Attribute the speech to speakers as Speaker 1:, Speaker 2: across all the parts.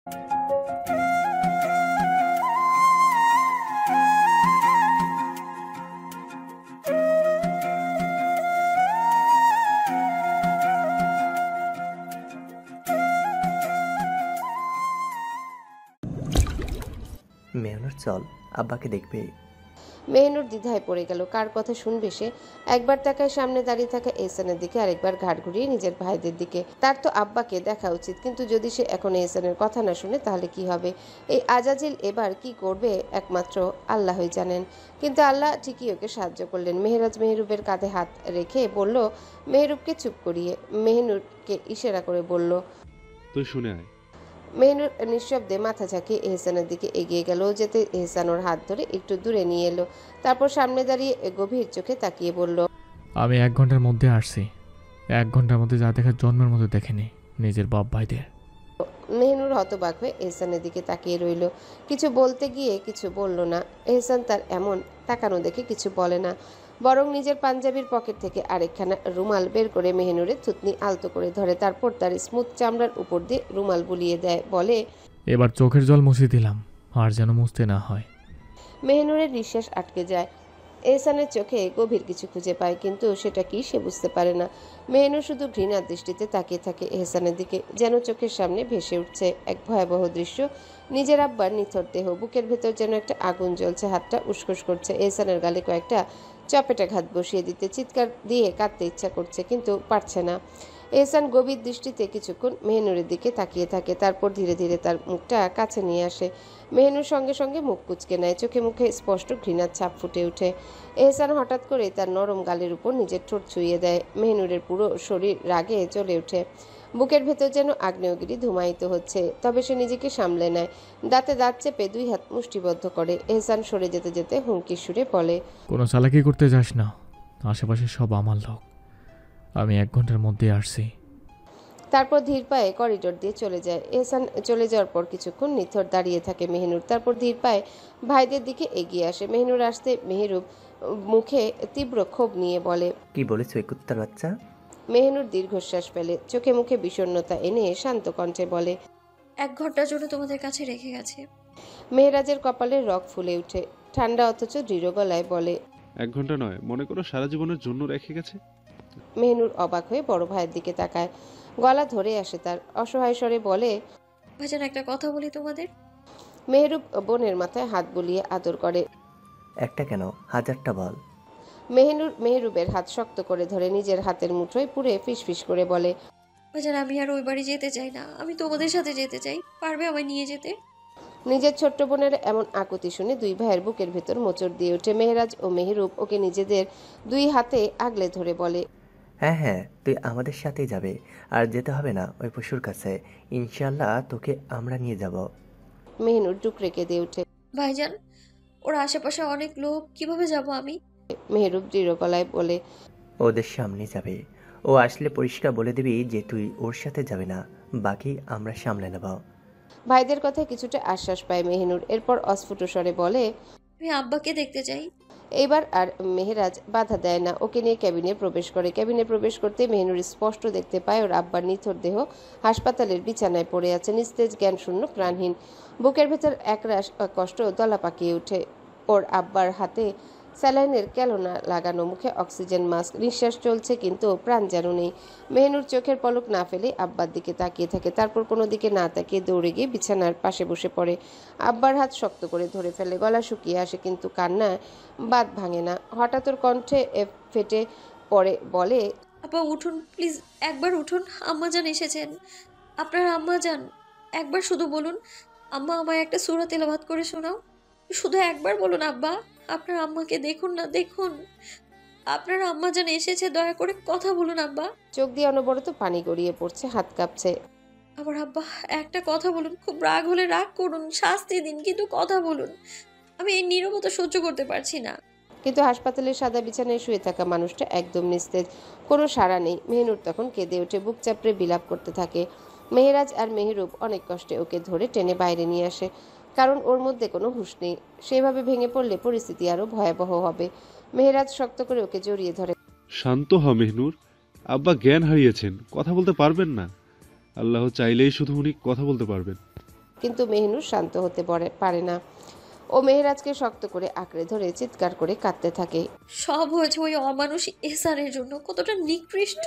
Speaker 1: মেহনুর চল, আব্বাকে দেখবে।
Speaker 2: মেহনুর দ্বিধায় পড়ে গেল, কার কথা শুনবে সে। একবার তাকায় সামনে দাঁড়িয়ে থাকা এহসানের দিকে, আরেকবার ঘাট ঘুরিয়ে নিজের ভাইদের দিকে। তার তো আব্বাকে দেখা উচিত, কিন্তু যদি সে এখন এহসানের কথা না শুনে তাহলে কি হবে? এই আজাজিল এবার কি করবে একমাত্র আল্লাহই জানেন। কিন্তু আল্লাহ ঠিকই ওকে সাহায্য করলেন। মেহরাজ মেহরুবের কাঁধে হাত রেখে বলল, মেহরুবকে চুপ করিয়ে মেহনুরকে ইশারা করে বলল,
Speaker 3: তুই শুনে আয়।
Speaker 2: মেহনুর নিঃশব্দে মাথা ঝাঁকিয়ে এহসানের দিকে এগিয়ে গেল। যেতে এহসান ওর হাত ধরে একটু দূরে নিয়ে এলো। তারপর সামনে দাঁড়িয়ে গভীর চোখে তাকিয়ে বলল,
Speaker 4: আমি 1 ঘন্টার মধ্যে আসছি। 1 ঘন্টার মধ্যে যা দেখার জন্মের মতো দেখেনি নিজের বাপ ভাইদের।
Speaker 2: মেহনুর হতবাক হয়ে এহসানের দিকে তাকিয়ে রইল। কিছু বলতে গিয়ে কিছু বলল না। এহসান তার এমন তাকানো দেখে কিছু বলে না, বরং নিজের পাঞ্জাবির পকেট থেকে আরেকখানা রুমাল বের করে মেহনুরের থুতনি আলতো করে ধরে। তারপর তার স্মুথ চামড়ার উপর দিয়ে রুমাল বুলিয়ে দেয়, বলে,
Speaker 4: এবার চোখের জল মুছে দিলাম, আর যেন মুছতে না হয়।
Speaker 2: মেহনুরের নিঃশ্বাস আটকে যায়। এহসানের চোখে গভীর কিছু খুঁজে পায়, কিন্তু সেটা কি সে বুঝতে পারে না। মেহনুর শুধু ঘৃণার দৃষ্টিতে তাকিয়ে থাকে এহসানের দিকে, যেন চোখের সামনে ভেসে উঠছে এক ভয়াবহ দৃশ্য। নিজের আব্বার নিথর দেহ, বুকের ভেতর যেন একটা আগুন জ্বলছে, হাতটা উসখুস করছে। এহসানের গালে কয়েকটা চপেটাঘাত বসিয়ে দিতে চিৎকার দিয়ে কাঁদতে ইচ্ছা করছে, কিন্তু পারছে না। এহসান গভীর দৃষ্টিতে কিছুক্ষণ মেহনুরের দিকে তাকিয়ে থাকে, তারপর ধীরে ধীরে তার মুখটা কাছে নিয়ে আসে। মেহনুর সঙ্গে সঙ্গে মুখ কুঁচকে নেয়, চোখে মুখে স্পষ্ট ঘৃণার ছাপ ফুটে ওঠে। এহসান হঠাৎ করে তার নরম গালের উপর নিজের ঠোঁট ছুঁয়ে দেয়। মেহনুরের পুরো শরীর রাগে জ্বলে ওঠে, বুকের ভেতর যেন আগ্নেয়গিরি ধুমায়িত হচ্ছে। তবে সে নিজেকে সামলে নেয়, দাঁতে দাঁত চেপে 2 হাত মুষ্টিবদ্ধ করে। এহসান সরে যেতে যেতে হুমকির সুরে বলে,
Speaker 4: কোনো চালাকি করতে যাস না, আশেপাশে সব আমার লোক। আমি 1 ঘন্টার মধ্যে আসছি।
Speaker 2: তারপর ধীর পায়ে করিডোর দিয়ে চলে যায়। এহসান চলে যাওয়ার পর কিছুক্ষণ নিথর দাঁড়িয়ে থাকে মেহনুর। তারপর ধীর পায়ে ভাইদের দিকে এগিয়ে আসে। মেহনুর আসতে মেহরুব মুখে তীব্র ক্ষোভ নিয়ে বলে,
Speaker 1: কি বলেছ এই কুত্তার বাচ্চা?
Speaker 2: মেহনুর দীর্ঘশ্বাস ফেলে, চোখে মুখে বিষণ্ণতা এনে শান্ত কণ্ঠে বলে,
Speaker 5: 1 ঘন্টার জন্য তোমাদের কাছে রেখে গেছে।
Speaker 2: মেহরাজের কপালে রগ ফুলে ওঠে, ঠান্ডা অথচ দৃঢ় গলায় বলে,
Speaker 3: 1 ঘন্টা নয়, মনে করো সারা জীবনের জন্য রেখে গেছে।
Speaker 2: মেহনুর অবাক হয়ে বড় ভাইয়ের দিকে তাকায়, গলা ধরে আসে তার। অসহায় স্বরে বলে,
Speaker 5: ভাইজান একটা কথা বলি তোমাদের।
Speaker 2: মেহরুব বোনের মাথায় হাত বুলিয়ে আদর করে।
Speaker 1: একটা কেন, 1000টা বল।
Speaker 2: মেহরুবের হাত শক্ত করে ধরে নিজের হাতের মুঠোয় পুরে ফিসফিস করে বলে,
Speaker 5: ভাইজান আমি আর ওই বাড়ি যেতে চাই না, আমি তোমাদের সাথে যেতে চাই, পারবে আমায় নিয়ে যেতে?
Speaker 2: নিজের ছোট্ট বোনের এমন আকুতি শুনে 2 ভাইয়ের বুকের ভেতর মোচড় দিয়ে ওঠে। মেহরাজ ও মেহরুব ওকে নিজেদের 2 হাতে আগলে ধরে বলে,
Speaker 1: হ্যাঁ হ্যাঁ, তুই আমাদের সাথেই যাবে, আর যেতে হবে না ওই পশুর কাছে। ইনশাল্লাহ তোকে আমরা নিয়ে যাব।
Speaker 2: মেহনুর ডুকরে কেঁদে ওঠে।
Speaker 5: ভাইজান ওর আশেপাশে অনেক লোক, কিভাবে যাব আমি?
Speaker 2: মেহরুব দৃঢ় গলায় বলে,
Speaker 1: ওদের সামনে যাবে। ও আসলে পরিষ্কার বলে দিবি যে তুই ওর সাথে যাবে না, বাকি আমরা সামলে নেব।
Speaker 2: ভাইদের কথায় কিছুটা আশ্বাস পায় মেহনুর। এরপর অস্ফুট স্বরে বলে,
Speaker 5: আমি আব্বাকে দেখতে চাই।
Speaker 2: এইবার আর মেহরাজ বাধা দেয় না, ওকে নিয়ে ক্যাবিনে প্রবেশ করে। ক্যাবিনে প্রবেশ করতে মেহনুর স্পষ্ট দেখতে পায় ওর আব্বার নিথর দেহ হাসপাতালের বিছানায় পড়ে আছে, নিস্তেজ, জ্ঞানশূন্য, প্রাণহীন। বুকের ভেতর একরাশ কষ্ট দলা পাকিয়ে ওঠে। ওর আব্বার হাতে স্যালাইনের ক্যালোনা লাগানো, মুখে অক্সিজেন মাস্ক, নিঃশ্বাস চলছে কিন্তু প্রাণ যেন নেই। মেহনুর চোখের পলক না ফেলে আব্বার দিকে তাকিয়ে থাকে, তারপর কোনো দিকে না তাকিয়ে দৌড়ে গিয়ে বিছানার পাশে বসে পড়ে। আব্বার হাত শক্ত করে ধরে ফেলে, গলা শুকিয়ে আসে কিন্তু কান্নায় বাঁধ ভাঙে না। হঠাৎ ওর কণ্ঠে ফেটে পড়ে, বলে,
Speaker 5: আপা উঠুন প্লিজ, একবার উঠুন, আম্মাজান এসেছেন। আপনার আম্মাজান, একবার শুধু বলুন, আম্মা আমায় একটা সূরা তেলাওয়াত করে শোনাও। শুধু একবার বলুন আব্বা, আপনার আম্মাকে দেখুন না, দেখুন আপনার আম্মাজান এসেছে, দয়া করে কথা বলুন আব্বা।
Speaker 2: চোখ দিয়ে অনবরত পানি গড়িয়ে পড়ছে, হাত কাঁপছে।
Speaker 5: আমার আব্বা, একটা কথা বলুন, খুব রাগ হলে রাগ করুন, শাস্তি দিন, কিন্তু কথা বলুন, আমি এই নীরবতা সহ্য করতে পারছি না।
Speaker 2: কিন্তু হাসপাতালের সাদা বিছানায় শুয়ে থাকা মানুষটা একদম নিস্তেজ, কোনো সাড়া নেই। মেহনুর তখন কেঁদে ওঠে, বুক চাপড়ে বিলাপ করতে থাকে। মেহরাজ আর মেহরুব অনেক কষ্টে ওকে ধরে টেনে বাইরে নিয়ে আসে, কারণ ওর মধ্যে কোনো হুঁশ নেই। সেভাবে ভেঙে পড়লে পরিস্থিতি আরও ভয়াবহ হবে। মেহরাজ শক্ত করে ওকে জড়িয়ে ধরে।
Speaker 3: শান্ত হ মেহনুর, আব্বা জ্ঞান হারিয়েছেন, কথা বলতে পারবেন না। আল্লাহ চাইলেই শুধু উনি কথা বলতে পারবেন।
Speaker 2: কিন্তু মেহনুর শান্ত হতে পারে না। ও মেহেরাজকে শক্ত করে আঁকড়ে ধরে চিৎকার করে কাঁদতে থাকে।
Speaker 5: সব হয়েছে ওই অমানুষ এসারের জন্য। কতটা নিকৃষ্ট,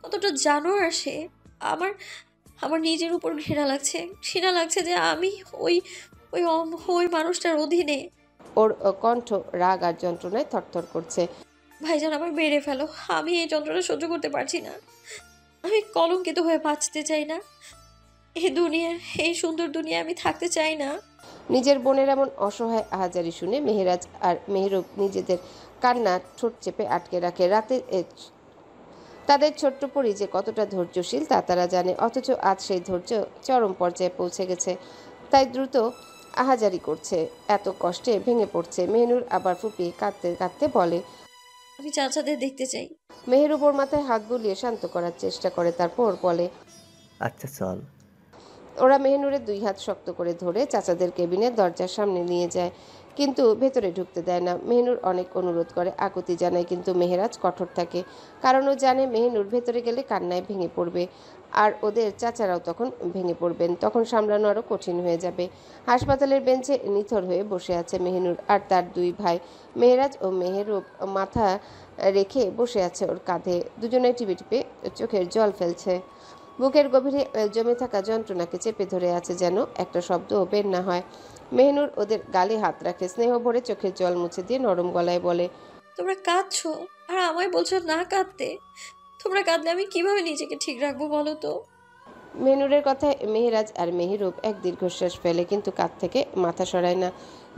Speaker 5: কতটা জানোয়ার সে। আমার আমার নিজের উপর ঘৃণা লাগছে যে আমি ওই ওই ওই মানুষটার অধীনে।
Speaker 2: ওর কণ্ঠ রাগ আর যন্ত্রণায় থরথর করছে।
Speaker 5: ভাইজান, আমার মেরে ফেলো, আমি এই যন্ত্রণা সহ্য করতে পারছি না। আমি কলঙ্কিত হয়ে বাঁচতে চাই না। এই সুন্দর দুনিয়ায় আমি থাকতে চাই না।
Speaker 2: নিজের বোনের এমন অসহায় আহাজারি শুনে মেহেরাজ আর মেহরুব নিজেদের কান্না ঠোঁট চেপে আটকে রাখে। রাতে তাদের ছোট্ট পরি যে কতটা ধৈর্যশীল তা তারা জানে, অথচ আজ সেই ধৈর্য চরম পর্যায়ে পৌঁছে গেছে। তাই দ্রুত আহাজারি করছে, এত কষ্টে ভেঙে পড়ছে। মেহনুর আবার ফুপিয়ে কাঁদতে কাঁদতে বলে,
Speaker 5: আমি চাচাদের দেখতে চাই।
Speaker 2: মেহরুব ওর মাথায় হাত বুলিয়ে শান্ত করার চেষ্টা করে, তারপর বলে,
Speaker 1: আচ্ছা চল।
Speaker 2: ওরা মেহনুরের 2 হাত শক্ত করে ধরে চাচাদের কেবিনের দরজার সামনে নিয়ে যায়, কিন্তু ভেতরে ঢুকতে দেয় না। মেহনুর অনেক অনুরোধ করে, আকুতি জানায়, কিন্তু মেহেরাজ কঠোর থাকে। কারণ ও জানে মেহনুর ভেতরে গেলে কান্নায় ভেঙে পড়বে, আর ওদের চাচারাও তখন ভেঙে পড়বেন। তখন সামলানো আরও কঠিন হয়ে যাবে। হাসপাতালের বেঞ্চে নিথর হয়ে বসে আছে মেহনুর আর তার 2 ভাই। মেহেরাজ ও মেহরুব মাথা রেখে বসে আছে ওর কাঁধে। দুজনে টিপে টিপে চোখের জল ফেলছে। বুকের গভীরে জমে থাকা যন্ত্রণাকে চেপে ধরে আছে, যেন একটা শব্দও বের না হয়। মেহনুর ওদের গালে হাত রাখে, স্নেহ ভরে চোখের জল মুছে দিয়ে নরম গলায় বলে,
Speaker 5: তোমরা কাঁদছো আর আমায় বলছো না কাঁদতে। তোমরা কাঁদলে আমি কিভাবে নিজেকে ঠিক রাখবো বলো তো?
Speaker 2: মেহনুরের কথায় মেহেরাজ আর মেহরুব এক দীর্ঘশ্বাস ফেলে, কিন্তু কাঁধ থেকে মাথা সরায় না,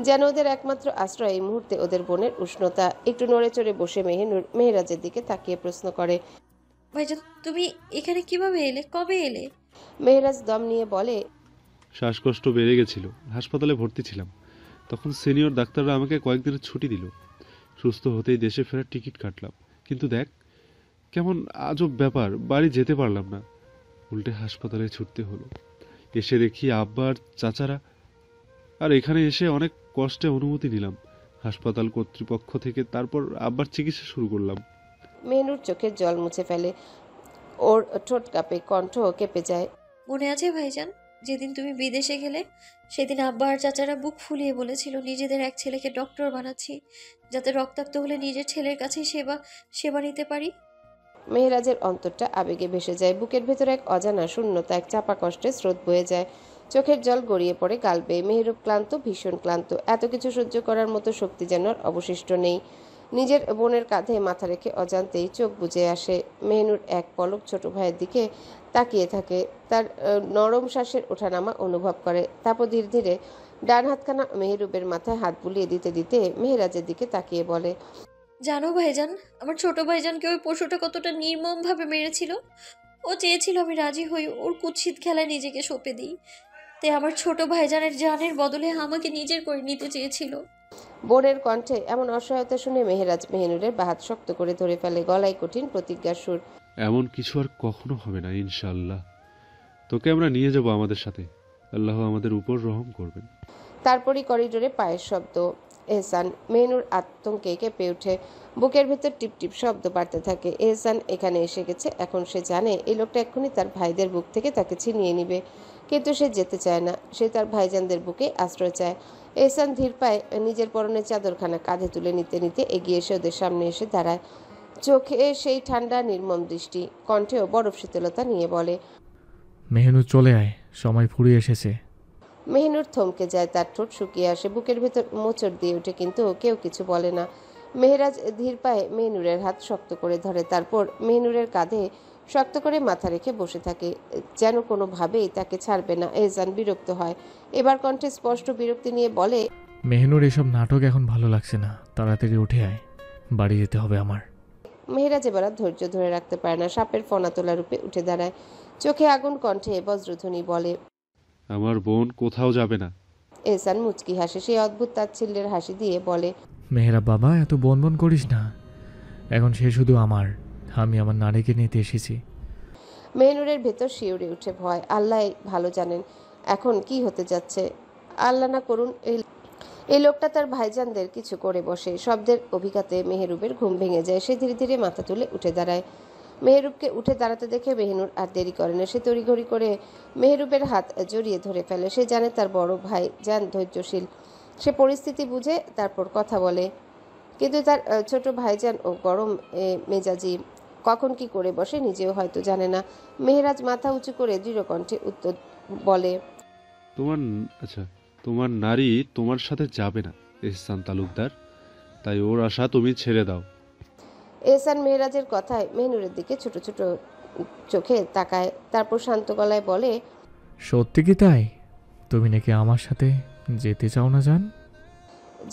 Speaker 2: যেন ওদের একমাত্র আশ্রয় এই মুহূর্তে ওদের বোনের উষ্ণতা। একটু নড়ে চড়ে বসে মেহনুর মেহেরাজের দিকে তাকিয়ে প্রশ্ন করে,
Speaker 5: ভাইজান, তুমি এখানে কিভাবে এলে? কবে এলে?
Speaker 2: মেহেরাজ দম নিয়ে বলে,
Speaker 3: শ্বাসকষ্ট বেড়ে গেছিল, হাসপাতালে ভর্তি ছিলাম। তখন সিনিয়র ডাক্তাররা আমাকে কয়েকদিনের ছুটি দিল। সুস্থ হতেই দেশে ফেরার টিকিট কাটলাম, কিন্তু দেখ কেমন আজব ব্যাপার, বাড়ি যেতে পারলাম না, উল্টে হাসপাতালে ছুটতে হলো। এসে দেখি আব্বা আর চাচারা, আর এখানে এসে অনেক কষ্টে অনুমতি নিলাম হাসপাতাল কর্তৃপক্ষ থেকে। তারপর আব্বার চিকিৎসা শুরু করলাম।
Speaker 2: মেহনুর চোখের জল মুছে ফেলে, ওর ঠোঁট কাঁপে, কণ্ঠ কেঁপে যায়।
Speaker 5: মনে আছে ভাইজান, যেদিন তুমি বিদেশে গেলে সেদিন আব্বা আর চাচারা বুক ফুলিয়ে বলেছিল নিজেদের এক ছেলেকে ডক্টর বানাচ্ছি, যাতে রক্তাক্ত হলে নিজের ছেলের কাছেই সেবা নিতে পারি।
Speaker 2: মেহেরাজের অন্তরটা আবেগে ভেসে যায়। বুকের ভেতরে এক অজানা শূন্যতা, এক চাপা কষ্টের স্রোত বয়ে যায়। চোখের জল গড়িয়ে পড়ে গাল বেয়ে। মেহরুব ক্লান্ত, ভীষণ ক্লান্ত। এত কিছু সহ্য করার মতো শক্তি যেন আর অবশিষ্ট নেই। নিজের বোনের কাঁধে মাথা রেখে অজান্তেই চোখ বুজে আসে। মেহনুর এক পলক ছোট ভাইয়ের দিকে তাকিয়ে থাকে, তার নরম শ্বাসের ওঠানামা অনুভব করে। তারপর ধীরে ধীরে ডান হাতখানা মেহরুবের মাথায় হাত বুলিয়ে দিতে দিতে মেহেরাজের দিকে তাকিয়ে বলে,
Speaker 5: জানো ভাইজান, আমার ছোট ভাইজানকে ওই পশুটা কতটা নির্মমভাবে মেরেছিল। ও চেয়েছিল আমি রাজি হই, ওর কুৎসিত খেলায় নিজেকে সঁপে দিই। তাই আমার ছোট ভাইজানের জানের বদলে আমাকে নিজের করে নিতে চেয়েছিল।
Speaker 2: বোনের কণ্ঠে এমন অসহায়তা শুনে মেহেরাজ মেহনুরের বাহাত শক্ত করে ধরে ফেলে, গলায় কঠিন প্রতিজ্ঞার সুর।
Speaker 3: এমন কিছু আর কখনো হবে না ইনশাআল্লাহ। তোকে আমরা নিয়ে যাব আমাদের সাথে, আল্লাহ আমাদের উপর রহম করবেন।
Speaker 2: তারপরই করিডোরে পায়ের শব্দ। এহসান। মেহনুর আতঙ্কে কেঁপে ওঠে, বুকের ভেতর টিপ টিপ শব্দ বাড়তে থাকে। এহসান এখানে এসে গেছে। এখন সে জানে এই লোকটা এক্ষুনি তার ভাইদের বুক থেকে তাকে ছিনিয়ে নিবে, কিন্তু সে যেতে চায় না। সে তার ভাইজানদের বুকে আশ্রয় চায়। এহসান ধীর পায়ে নিজের পরনের চাদরখানা কাঁধে তুলে নিতে নিতে এগিয়ে এসে ওদের সামনে এসে দাঁড়ায়। চোখে সেই ঠান্ডা নির্মম দৃষ্টি, কণ্ঠেও বরফ শীতলতা নিয়ে বলে,
Speaker 4: মেহনুর চলে আয়, সময় ফুরিয়ে এসেছে।
Speaker 2: মেহনুর থমকে যায়, তার ঠোঁট শুকিয়ে আসে, বুকের ভেতর মোচড় দিয়ে ওঠে, কিন্তু কেউ কিছু বলে না। মেহেরাজ ধীর পায়ে মেহনুরের হাত শক্ত করে ধরে, তারপর মেহনুরের কাঁধে শক্ত করে মাথা রেখে বসে থাকে, যেন কোনোভাবেই তাকে ছাড়বে না। এহসান বিরক্ত হয়, এবার কণ্ঠে স্পষ্ট বিরক্তি নিয়ে বলে,
Speaker 4: মেহনুর এসব নাটক এখন ভালো লাগছে না, তাড়াতাড়ি উঠে আয়, বাড়ি যেতে হবে আমার।
Speaker 2: মেহেরাজ এবার আর ধৈর্য ধরে রাখতে পারে না, সাপের ফনা তোলা রূপে উঠে দাঁড়ায়, চোখে আগুন, কণ্ঠে বজ্রধ্বনি বলে,
Speaker 3: আমার বোন কোথাও যাবে না।
Speaker 2: এহসান মুচকি হাসে, সেই অদ্ভুত তাচ্ছিল্যের হাসি দিয়ে বলে,
Speaker 4: মেহেরা বাবা, এত বনবন করিস না, এখন সে শুধু আমার, আমি আমার নারীকে নিতে এসেছি।
Speaker 2: মেহনুরের ভেতর শিউরে উঠে ভয়। আল্লাহ ভালো জানেন এখন কি হতে যাচ্ছে। আল্লাহ না করুন এই লোকটা তার ভাইজানদের কিছু করে বসে। শব্দের অভিঘাতে মেহেরুবের ঘুম ভেঙে যায়। সে ধীরে ধীরে মাথা তুলে উঠে দাঁড়ায়। মেহেরুবকে উঠে দাঁড়াতে দেখে মেহিনুর আর দেরি করে না। সে তড়িঘড়ি করে মেহেরুবের হাত জড়িয়ে ধরে ফেলে। সে জানে তার বড় ভাই জান ধৈর্যশীল, সে পরিস্থিতি বুঝে তারপর কথা বলে। কিন্তু তার ছোট ভাইজান ও গরম মেজাজি, কখন কি করে বসে নিজেও হয়তো জানে না। মেহেরাজ মাথা উঁচু করে দৃঢ় কণ্ঠে উত্তর বলে,
Speaker 3: তোমার আচ্ছা, তোমার নারী তোমার সাথে যাবে না এহসান তালুকদার, তাই ওর আশা তুমি ছেড়ে দাও।
Speaker 2: এহসান মেহেরাজের কথায় মেহনুরের দিকে ছোট ছোট চোখে তাকায়, তারপর শান্ত গলায় বলে,
Speaker 4: সত্যি কি তাই? তুমি নাকি আমার সাথে যেতে চাও না জান?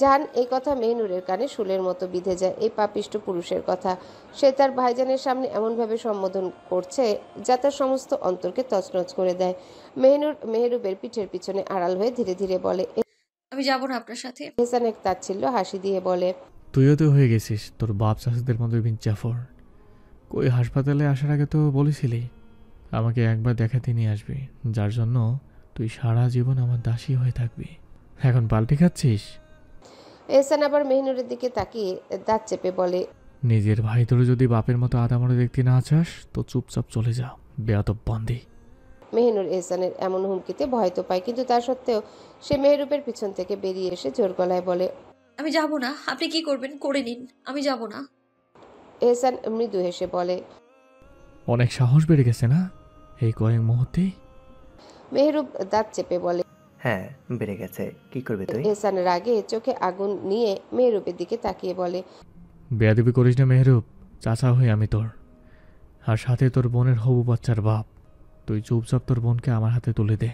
Speaker 2: জান এই কথা মেহনুরের কানে শুলের মতো বিঁধে যায়। এই পাপিষ্ট পুরুষের কথা সে তার ভাইজানের সামনে এমনভাবে সম্বোধন করছে যা তার সমস্ত অন্তরকে তছনছ করে দেয়। মেহনুর মেহরুবের পিঠের পিছনে আড়াল হয়ে ধীরে ধীরে বলে।
Speaker 5: আমি যাব না আপনার সাথে।
Speaker 2: এহসান এক তাচ্ছিল্য হাসি দিয়ে বলে,
Speaker 4: তুইও তো হয়ে গেছিস তোর বাপ চাষিদের মতো বিন জাফর। কই হাসপাতালে আসার আগে তো বলেছিলি আমাকে একবার দেখাতে নিয়ে আসবি, যার জন্য তুই সারা জীবন আমার দাসী হয়ে থাকবি। এখন পাল্টে খাচ্ছিস?
Speaker 2: এহসান আবার মেহনুরের দিকে তাকিয়ে দাঁত চেপে বলে,
Speaker 4: নিজের ভাই তোর যদি বাপের মতো আদামরে দেখতে না চাস তো চুপচাপ চলে যা, বেয়াদব বন্দি।
Speaker 2: মেহনুর এহসানের এমন হুমকিতে ভয় তো পায়, কিন্তু তা সত্ত্বেও সে মেহরুবের পিছন থেকে বেরিয়ে এসে জোর গলায় বলে,
Speaker 5: আমি যাব না। আপনি কি করবেন করে নিন, আমি যাব না।
Speaker 2: এহসান মৃদু হেসে বলে।
Speaker 4: অনেক সাহস বেড়ে গেছে না এই কয়েক মুহূর্তে?
Speaker 2: মেহরুব দাঁত চেপে বলে।
Speaker 1: হ্যাঁ, বেড়ে গেছে। কি করবে তুই?
Speaker 2: এহসানের রাগে চোখে আগুন নিয়ে মেহরুবের দিকে তাকিয়ে বলে,
Speaker 4: বেয়াদবি করিস না মেহরুব, চাচা হই আমি তোর, আর সাথে তোর বোনের হবু বাচ্চার বাপ। তুই চুপচাপ তোর বোনকে আমার হাতে তুলে দে।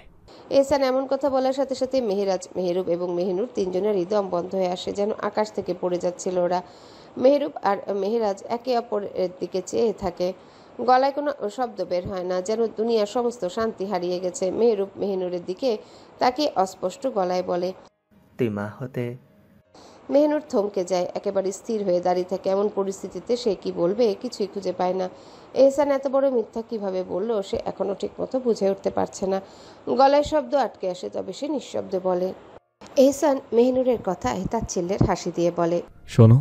Speaker 2: এহসান এমন কথা বলার সাথে সাথে মেহেরাজ, মেহরুব এবং মেহনুর তিনজনের হৃদয় বন্ধ হয়ে আসে, যেন আকাশ থেকে পড়ে যাচ্ছিল ওরা। মেহরুব আর মেহেরাজ একে অপরের দিকে চেয়ে থাকে। গলায় কোনো শব্দ বের হয় না, যেন দুনিয়ার সমস্ত শান্তি হারিয়ে গেছে। মেহরুব মেহনুরের দিকে তাকে অস্পষ্ট গলায় বলে,
Speaker 1: তুই মা হতে।
Speaker 2: মেহনুর থমকে যায়, একেবারে স্থির হয়ে দাঁড়িয়ে থাকে। এমন পরিস্থিতিতে সে কি বলবে কিছুই খুঁজে পায় না। এহসান এত বড় মিথ্যা কিভাবে বলল সে এখনো ঠিকমতো বুঝে উঠতে পারছে না। গলায় শব্দ আটকে আসে, তবে সে নিঃশব্দে বলে। এহসান মেহনুরের কথায় তাচ্ছিল্যের হাসি দিয়ে বলে,
Speaker 4: শোনো,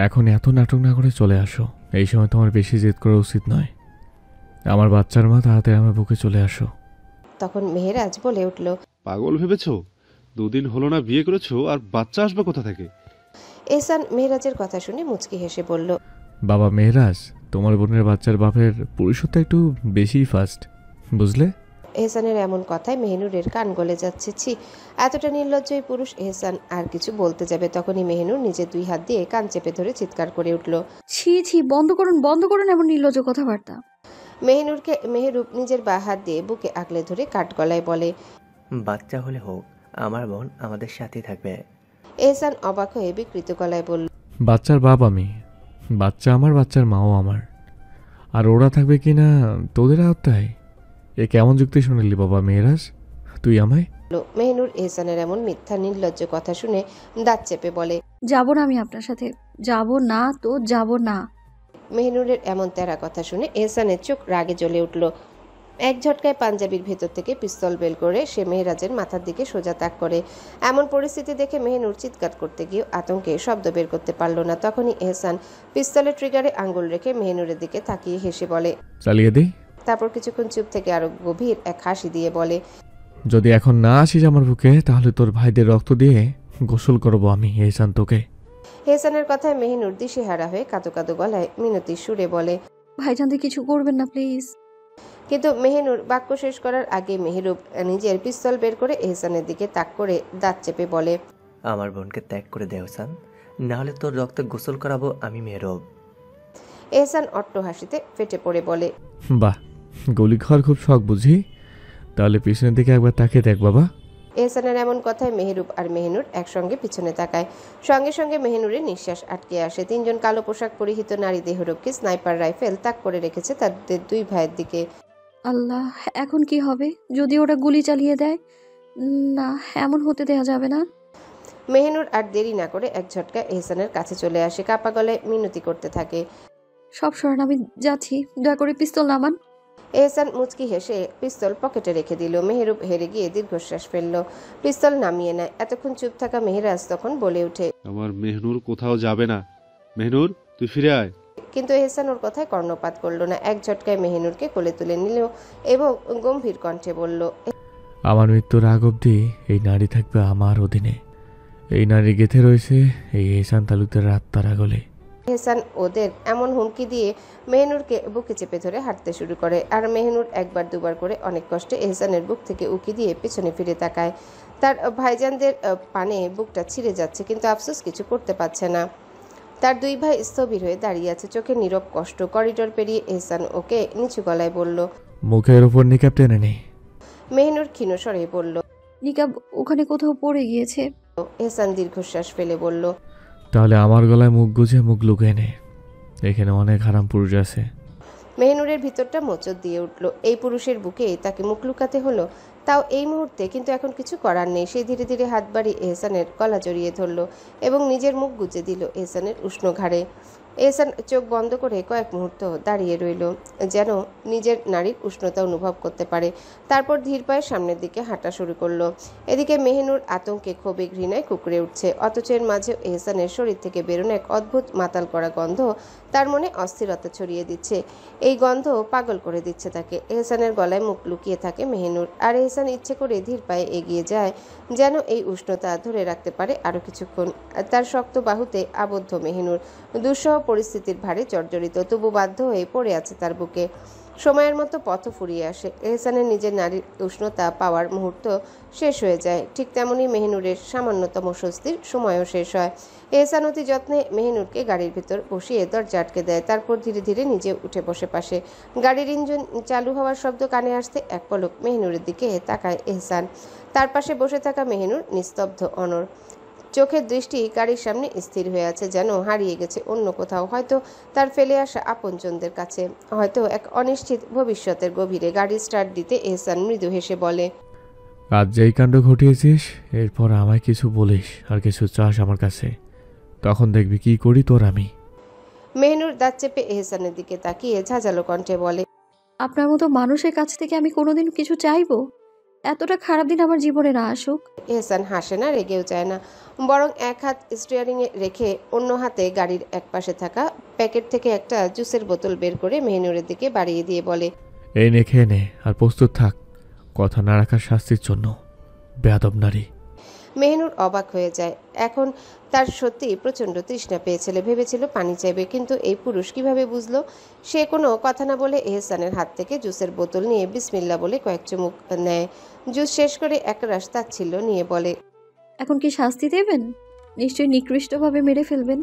Speaker 4: এখন এত নাটক না করে চলে আসো। এই সময় তোমার বেশি জেদ করা উচিত নয়। আমার বাচ্চার মা, তাড়াতাড়ি আমার বুকে চলে আসো।
Speaker 2: তখন মেহেরাজ বলে উঠল,
Speaker 3: পাগল ভেবেছো? 2 দিন হলো না বিয়ে করেছো, আর বাচ্চা আসবে কোথা থেকে?
Speaker 2: এহসান মেহেরাজের কথা শুনে মুচকি হেসে বলল,
Speaker 4: বাবা মেহরাজ, তোমার বোনের বাচ্চার বাপের পুরুষত্ব একটু বেশিই ফাস্ট, বুঝলে?
Speaker 2: এহসানের এমন কথায় মেহনুরের কান গলে যাচ্ছে। ছি, এতটা নির্লজ্জ এই পুরুষ! এহসান আর কিছু বলতে যাবে, তখনই মেহনুর নিজের 2 হাত দিয়ে কান চেপে ধরে চিৎকার করে উঠল।
Speaker 5: ছি ছি, বন্ধ করুন এমন নির্লজ্জ কথাবার্তা।
Speaker 2: মেহনুরকে মেহরুব নিজের বাঁ হাত দিয়ে বুকে আগলে ধরে কাঠ গলায় বলে,
Speaker 1: বাচ্চা হলে হোক, আমার বোন আমাদের সাথেই থাকবে।
Speaker 2: এহসান অবাক হয়ে বিকৃত গলায় বলল,
Speaker 4: বাচ্চার বাপ আমি, বাচ্চা আমার, বাচ্চার মাও আমার, আর ওরা থাকবে কি না তোদের আওতায়? এ কেমন যুক্তি শুনলি বাবা মেহরাজ তুই আমায়?
Speaker 2: মেহনুর এহসানের এমন মিথ্যা নির্লজ্জ কথা শুনে দাঁত চেপে বলে,
Speaker 5: যাব না আমি আপনার সাথে, যাব না তো যাব না।
Speaker 2: মেহনুরের এমন তেরা কথা শুনে এহসানের চোখ রাগে জ্বলে উঠল। এক ঝটকায় পাঞ্জাবির ভেতর থেকে পিস্তল বের করে সে মেহেরাজের মাথার দিকে সোজা তাক করে। এমন পরিস্থিতি দেখে মেহনুর চিৎকার করতে গিয়ে আতঙ্কে শব্দ বের করতে পারল না। তখনই এহসান পিস্তলের ট্রিগারে আঙ্গুল রেখে মেহনুরের দিকে তাকিয়ে হেসে বলে,
Speaker 4: চালিয়ে দে।
Speaker 2: তারপর কিছুক্ষণ চুপ থেকে আরো গভীর এক হাসি দিয়ে বলে,
Speaker 4: যদি এখন না আসিস আমার বুকে তাহলে তোর ভাইদের রক্ত দিয়ে গোসল করবো আমি এহসান তোকে।
Speaker 2: এহসানের কথায় মেহনুর দিশেহারা হয়ে কাঁদো কাঁদো গলায় মিনতি সুরে বলে,
Speaker 5: ভাইজানদের কিছু করবেন না প্লিজ।
Speaker 2: কিন্তু মেহনুর বাক্য শেষ করার আগে মেহরুব নিজের পিস্তল বের করে এহসানের দিকে তাক করে দাঁত চেপে বলে,
Speaker 1: আমার বোনকে ত্যাগ করে দে হোসান, নাহলে তোর রক্তে গোসল করাবো আমি মেহরব।
Speaker 2: এহসান অট্ট হাসিতে ফেটে পড়ে বলে,
Speaker 4: বাহ, গলি খাওয়ার খুব শখ বুঝি, তাহলে পিছনের দিকে একবার তাকিয়ে দেখ বাবা।
Speaker 2: এহসানের এমন কথায় মেহরুব আর মেহনুর একসঙ্গে পিছনে তাকায়। সঙ্গে সঙ্গে মেহনুরের নিঃশ্বাস আটকে আসে। 3 জন কালো পোশাক পরিহিত নারী দেহরক্ষী স্নাইপার রাইফেল তাক করে রেখেছে তাদের 2 ভাইয়ের দিকে।
Speaker 5: আল্লাহ, এখন কি হবে যদি ওরা গুলি চালিয়ে দেয়? না, এমন হতে দেওয়া যাবে না।
Speaker 2: মেহনুর আর দেরি না করে এক ঝটকা এহসানের কাছে চলে আসে, কাপা গলায় মিনতি করতে থাকে,
Speaker 5: সব সরান, আমি যাচ্ছি, দয়া করে পিস্তল নামান।
Speaker 2: এহসান মুচকি হেসে পিস্তল পকেটে রেখে দিল। মেহরুব হেরে গিয়ে দীর্ঘশ্বাস ফেলল, পিস্তল নামিয়ে নেয়। এতক্ষণ চুপ থাকা মেহেরাজ তখন বলে ওঠে,
Speaker 3: আমার মেহনুর কোথাও যাবে না। মেহনুর, তুই ফিরে আয়।
Speaker 2: কিন্তু এহসান ওর কথায় কর্ণপাত করলো না। এক ঝটকায় মেহিনুরকে কোলে তুলে নিল এবং গম্ভীর কণ্ঠে বলল,
Speaker 4: আমার মৃত্যুর আগ অবধি এই নারী থাকবে আমার অধীনে। এই নারী গেঁথে রয়েছে এই এহসান তালুকদারের আত্মার আগলে।
Speaker 2: এহসান ওদের এমন হুমকি দিয়ে মেহনুরকে বুকে চেপে ধরে হাঁটতে শুরু করে। আর মেহনুর একবার দুবার করে অনেক কষ্টে এহসানের বুক থেকে উকি দিয়ে পেছনে ফিরে তাকায়। তার ভাইজানদের পানে বুকটা ছিঁড়ে যাচ্ছে, কিন্তু আফসোস কিছু করতে পারছে না। তার দুই ভাই স্থবির হয়ে দাঁড়িয়ে আছে, চোখে নীরব কষ্ট। করিডোর পেরিয়ে এহসান ওকে নিচু গলায় বলল।
Speaker 4: মুখের ওপর নিকাব টেনে নেই।
Speaker 2: মেহনুর ক্ষীণ স্বরে বলল।
Speaker 5: নিকাব ওখানে কোথাও পড়ে গিয়েছে।
Speaker 2: এহসান দীর্ঘশ্বাস ফেলে বলল,
Speaker 4: তাহলে আমার গলায় মুখ গুজে মুখ লুকিয়ে নে। এখানে অনেক হারাম পুরুষ আছে।
Speaker 2: মেহনুরের ভিতরটা মোচড় দিয়ে উঠল। এই পুরুষের বুকে তাকে মুখ লুকাতে হলো, তাও এই মুহূর্তে। কিন্তু এখন কিছু করার নেই। সে ধীরে ধীরে হাত বাড়িয়ে এহসানের গলা জড়িয়ে ধরল এবং নিজের মুখ গুজে দিল এহসানের উষ্ণ ঘাড়ে। এহসান চোখ বন্ধ করে কয়েক মুহূর্ত দাঁড়িয়ে রইল, যেন নিজের নারীর উষ্ণতা অনুভব করতে পারে। তারপর ধীর পায়ে সামনের দিকে হাঁটা শুরু করলো। এদিকে মেহনুর আতঙ্কে ক্ষোভে ঘৃণায় কুঁকড়ে উঠছে। অথচ এর মাঝে এহসানের শরীর থেকে বেরোনো এক অদ্ভুত মাতাল করা গন্ধ তার মনে অস্থিরতা ছড়িয়ে দিচ্ছে। এই গন্ধ পাগল করে দিচ্ছে তাকে। এহসানের গলায় মুখ লুকিয়ে থাকে মেহনুর, আর এহসান ইচ্ছে করে ধীর পায়ে এগিয়ে যায়, যেন এই উষ্ণতা ধরে রাখতে পারে আরো কিছুক্ষণ। তার শক্ত বাহুতে আবদ্ধ মেহনুর দুঃসহ পরিস্থিতির ভারে জর্জরিত, তবু বাধ্য হয়ে পড়ে আছে তার বুকে। সময়ের মতো পথ ফুরিয়ে আসে। এহসানের নিজের নারীর উষ্ণতা পাওয়ার মুহূর্ত শেষ হয়ে যায়। ঠিক তেমনি মেহনুরের সামান্যতম স্বস্তির সময়ও শেষ হয়। এহসান অতি যত্নে মেহনুরকে গাড়ির ভিতর বসিয়ে দরজা আটকে দেয়। তারপর ধীরে ধীরে নিজে উঠে বসে পাশে। গাড়ির ইঞ্জিন চালু হওয়ার শব্দ কানে আসতে এক পলক মেহনুরের দিকে তাকায় এহসান। তার পাশে বসে থাকা মেহনুর নিস্তব্ধ অনড়। চোখের দৃষ্টি গাড়ির সামনে স্থির হয়ে আছে, যেন হারিয়ে গেছে অন্য কোথাও, হয়তো তার ফেলে আসা আপনজনদের কাছে, হয়তো এক অনিশ্চিত ভবিষ্যতের গভীরে। গাড়ি স্টার্ট দিতে এহসান মৃদু হেসে বলে,
Speaker 4: আজ যেই কাণ্ড ঘটিয়েছিস, এরপর আমায় কিছু বলিস আর কিছু চাস আমার কাছে, তখন দেখবি কি করি তোর আমি।
Speaker 2: মেহনুর দাঁত চেপে এহসানের দিকে তাকিয়ে ঝাঁঝালো কণ্ঠে বলে,
Speaker 5: আপনার মতো মানুষের কাছ থেকে আমি কোনোদিন কিছু চাইবো? এতটা খারাপ দিন আমার জীবনে না আসুক।
Speaker 2: এহসান হাসে না, রেগেও যায় না, বরং এক হাত স্টিয়ারিংয়ে রেখে অন্য হাতে গাড়ির এক পাশে থাকা প্যাকেট থেকে একটা জুসের বোতল বের করে মেহনুরের দিকে বাড়িয়ে দিয়ে বলে,
Speaker 4: এই নে, খেয়ে নে আর প্রস্তুত থাক কথা না রাখার শাস্তির জন্য, বেয়াদব নারী।
Speaker 2: মেহনুর অবাক হয়ে যায়। এখন তার সত্যি প্রচণ্ড তৃষ্ণা পেয়েছিল। ভেবেছিল পানি চাইবে, কিন্তু এই পুরুষ কিভাবে বুঝলো? সে কোনো কথা না বলে এহসানের হাত থেকে জুসের বোতল নিয়ে বিসমিল্লা বলে কয়েক চুমুক নেয়। জুস শেষ করে এক রাশ তাচ্ছিল্য নিয়ে বলে,
Speaker 5: এখন কি শাস্তি দেবেন? নিশ্চয়ই নিকৃষ্টভাবে মেরে ফেলবেন।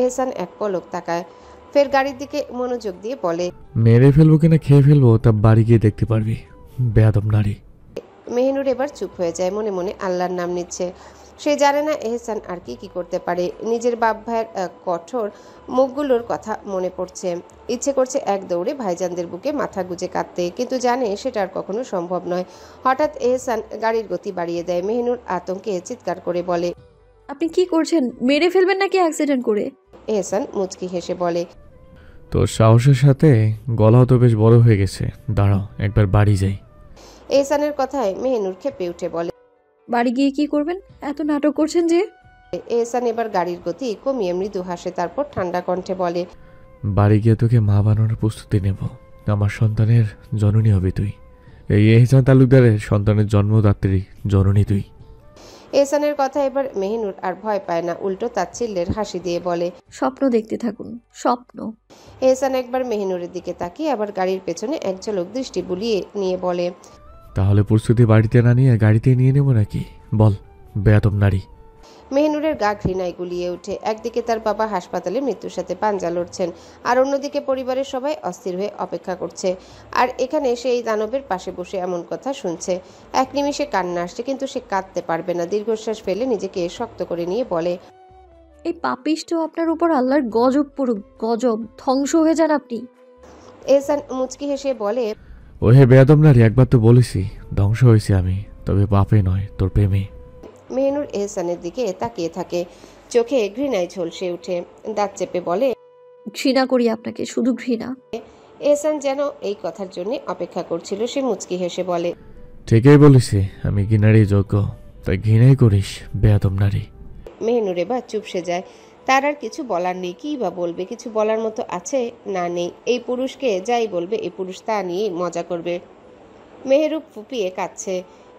Speaker 2: এহসান এক পলক তাকায়, ফের গাড়ির দিকে মনোযোগ দিয়ে বলে,
Speaker 4: মেরে ফেলবো কিনা খেয়ে ফেলবো তা বাড়ি গিয়ে দেখতে পারবি, বেয়াদব নারী।
Speaker 2: মেহনুর এবার চুপ হয়ে যায়, মনে মনে আল্লাহর নাম নিচ্ছে। সে জানে না এহসান আর কি করতে পারে। নিজের বাপ ভাইয়ের কঠোর মুখগুলোর কথা মনে পড়ছে। ইচ্ছে করছে এক দৌড়ে ভাইজানদের বুকে মাথা গুজে কাঁদতে, কিন্তু জানে সেটা আর কখনো সম্ভব নয়। হঠাৎ এহসান গাড়ির গতি বাড়িয়ে দেয়। মেহনুর আতঙ্কে চিৎকার করে বলে,
Speaker 5: আপনি কি করছেন? মেরে ফেলবেন নাকি অ্যাক্সিডেন্ট করে?
Speaker 2: এহসান মুচকি হেসে বলে,
Speaker 4: তোর সাহসের সাথে গলাও তো বেশ বড় হয়ে গেছে, দাঁড়াও একবার বাড়ি যাই।
Speaker 2: এহসানের কথায় মেহনুর খেপে উঠে বলে,
Speaker 5: বাড়ি গিয়ে কি করবেন? এত নাটক করছেন যে।
Speaker 2: এহসান এবার গাড়ির গতি কমিয়ে মৃদু হাসে, তারপর ঠান্ডা কণ্ঠে বলে,
Speaker 4: বাড়ি গিয়ে তোকে মা বানানোর প্রস্তুতি নেব। আমার সন্তানের জননী হবে তুই। এই এহসান তালুকদারের সন্তানের জন্মদাত্রী জননী তুই।
Speaker 2: এহসানের কথা এবার মেহনুর আর ভয় পায় না, উল্টো তাচ্ছিল্যের হাসি দিয়ে বলে,
Speaker 5: স্বপ্ন দেখতে থাকুন, স্বপ্ন।
Speaker 2: এহসান একবার মেহনুরের দিকে তাকিয়ে আবার গাড়ির পেছনে এক ঝলক দৃষ্টি বুলিয়ে নিয়ে বলে,
Speaker 4: তাহলে প্রস্তুতি বাড়িতে না নিয়ে গাড়িতে নিয়ে নেব নাকি? বল, বেয়াদব নারী।
Speaker 2: মেহনুরের গা ঘৃণায় গুলিয়ে ওঠে। একদিকে তার বাবা হাসপাতালে মৃত্যুর সাথে পাঞ্জা লড়ছেন, আর অন্যদিকে পরিবারের সবাই অস্থির হয়ে অপেক্ষা করছে। আর এখানে সে এই দানবের পাশে বসে এমন কথা শুনছে। এক নিমিষে কান্না আসছে, কিন্তু সে কাঁদতে পারবে না। দীর্ঘশ্বাস ফেলে নিজেকে শক্ত করে নিয়ে বলে,
Speaker 5: এই পাপিষ্ট আপনার উপর আল্লাহর গজব পড়ুক, গজব, ধ্বংস হয়ে যান আপনি।
Speaker 2: এহসান মুচকি হেসে বলে,
Speaker 4: ওহে বেয়াদব নারী, একবার তো বলেছি ধ্বংস হয়েছি আমি, তবে পাপে নয়, তোর প্রেমে।
Speaker 2: মেহনুর এহসানের দিকে তাকিয়ে থাকে, চোখে ঘৃণায় ঝলসে উঠে। দাঁত চেপে বলে,
Speaker 5: ঘৃণা করি আপনাকে, শুধু ঘৃণা।
Speaker 2: এহসান যেন এই কথার জন্য অপেক্ষা করছিল। সে মুচকি হেসে বলে,
Speaker 4: ঠিকই বলেছি, আমি ঘৃণারই যোগ্য, তাই ঘৃণাই করিস, বেয়াদব নারী।
Speaker 2: মেহনুর এবার চুপসে যায়। তার আর কিছু বলার নেই। কী বা বলবে? কিছু বলার মতো আছে? না, নেই। এই পুরুষকে যাই বলবে এই পুরুষ তা নিয়েই মজা করবে। মেহেরুপ ফুপিয়ে কাঁদছে,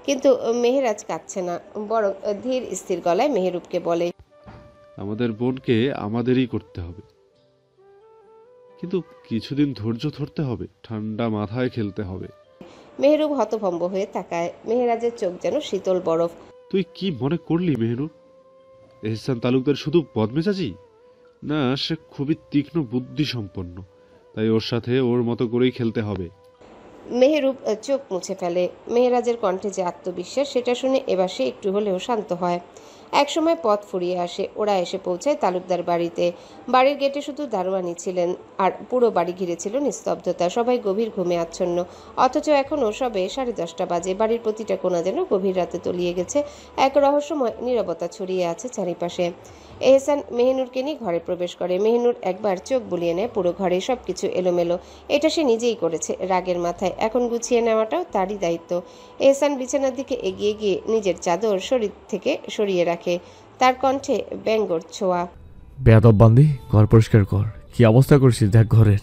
Speaker 2: কিন্তু মেহেরাজ কাঁদছে না, বরং ধীর স্থির গলায় মেহেরুপকে বলে,
Speaker 3: আমাদের বোনকে আমাদেরই করতে হবে, কিন্তু কিছুদিন ধৈর্য ধরতে হবে, ঠান্ডা মাথায় খেলতে হবে।
Speaker 2: মেহেরুপ হতভম্ব হয়ে তাকায়। মেহেরাজের চোখ যেন শীতল বরফ।
Speaker 3: তুই কি মনে করলি মেহরুব? এহসান তালুকদার শুধু বদমেজাজি না, সে খুবই তীক্ষ্ণ বুদ্ধি সম্পন্ন, তাই ওর সাথে ওর মতো করেই খেলতে হবে।
Speaker 2: মেহেরুপ চোখ মুছে ফেলে। মেহেরাজের কণ্ঠে যে আত্মবিশ্বাস, সেটা শুনে এবার সে একটু হলেও শান্ত হয়। একসময় পথ ফুরিয়ে আসে। ওরা এসে পৌঁছায় তালুকদার বাড়িতে। বাড়ির গেটে শুধু দারোয়ানই ছিলেন, আর পুরো বাড়ি ঘিরে ছিল নিস্তব্ধতা। সবাই গভীর ঘুমে আচ্ছন্ন, অথচ এখনও সবে 10:30 বাজে। বাড়ির প্রতিটা কোণা যেন গভীর রাতে তলিয়ে গেছে। এক রহস্যময় নীরবতা ছড়িয়ে আছে চারিপাশে। এহসান মেহনুরকে নিয়ে ঘরে প্রবেশ করে। মেহনুর একবার চোখ বুলিয়ে নেয় পুরো ঘরে। সবকিছু এলোমেলো। এটা সে নিজেই করেছে রাগের মাথায়। এখন গুছিয়ে নেওয়াটাও তারই দায়িত্ব। এহসান বিছানার দিকে এগিয়ে গিয়ে নিজের চাদর শরীর থেকে সরিয়ে রাখে। তার কণ্ঠে ব্যঙ্গর ছোঁয়া।
Speaker 4: বেয়াদব বান্দি, ঘর পরিষ্কার কর। কি অবস্থা করছিস দেখ ঘরের।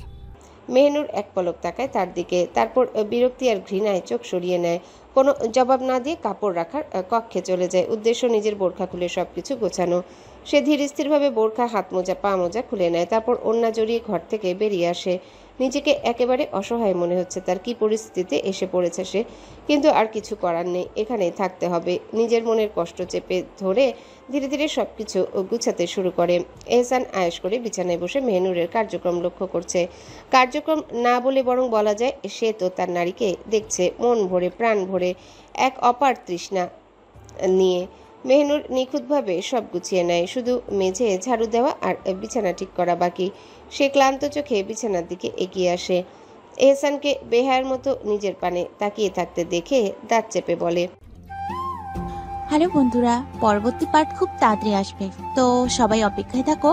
Speaker 2: মেহনুর এক পলক তাকায় তার দিকে, তারপর বিরক্তি আর ঘৃণায় চোখ সরিয়ে নেয়। কোনো জবাব না দিয়ে কাপড় রাখার কক্ষে চলে যায়। উদ্দেশ্য নিজের বোরখা খুলে সবকিছু গোছানো। সে ধীর স্থিরভাবে বোরখা, হাত মোজা, পা মোজা খুলে নেয়। তারপর ওড়না জড়িয়ে ঘর থেকে বেরিয়ে আসে। নিজেকে একেবারে অসহায় মনে হচ্ছে তার। কি পরিস্থিতিতে এসে পড়েছে সে, কিন্তু আর কিছু করার নেই। এখানেই থাকতে হবে। নিজের মনের কষ্ট চেপে ধরে ধীরে ধীরে সবকিছু গুছাতে শুরু করে। এহসান আয়েশ করে বিছানায় বসে মেহনুরের কার্যক্রম লক্ষ্য করছে। কার্যক্রম না বলে বরং বলা যায় সে তো তার নারীকে দেখছে মন ভরে, প্রাণ ভরে, এক অপার তৃষ্ণা নিয়ে। মেহনুর নিখুঁতভাবে সব গুছিয়ে নেয়, শুধু মেঝে ঝাড়ু দেওয়া আর বিছানা ঠিক করা বাকি। সে ক্লান্ত চোখে বিছানার দিকে এগিয়ে আসে। এহসানকে বেহায়ের মতো নিজের পানে তাকিয়ে থাকতে দেখে দাঁত চেপে বলে,
Speaker 6: হ্যালো বন্ধুরা, পরবর্তী পার্ট খুব তাড়াতাড়ি আসবে, তো সবাই অপেক্ষায় থাকো।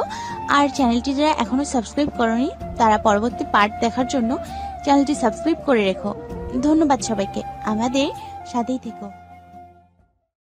Speaker 6: আর চ্যানেলটি যারা এখনো সাবস্ক্রাইব করনি তারা পরবর্তী পার্ট দেখার জন্য চ্যানেলটি সাবস্ক্রাইব করে রেখো। ধন্যবাদ সবাইকে, আমাদের সাথেই থেকো।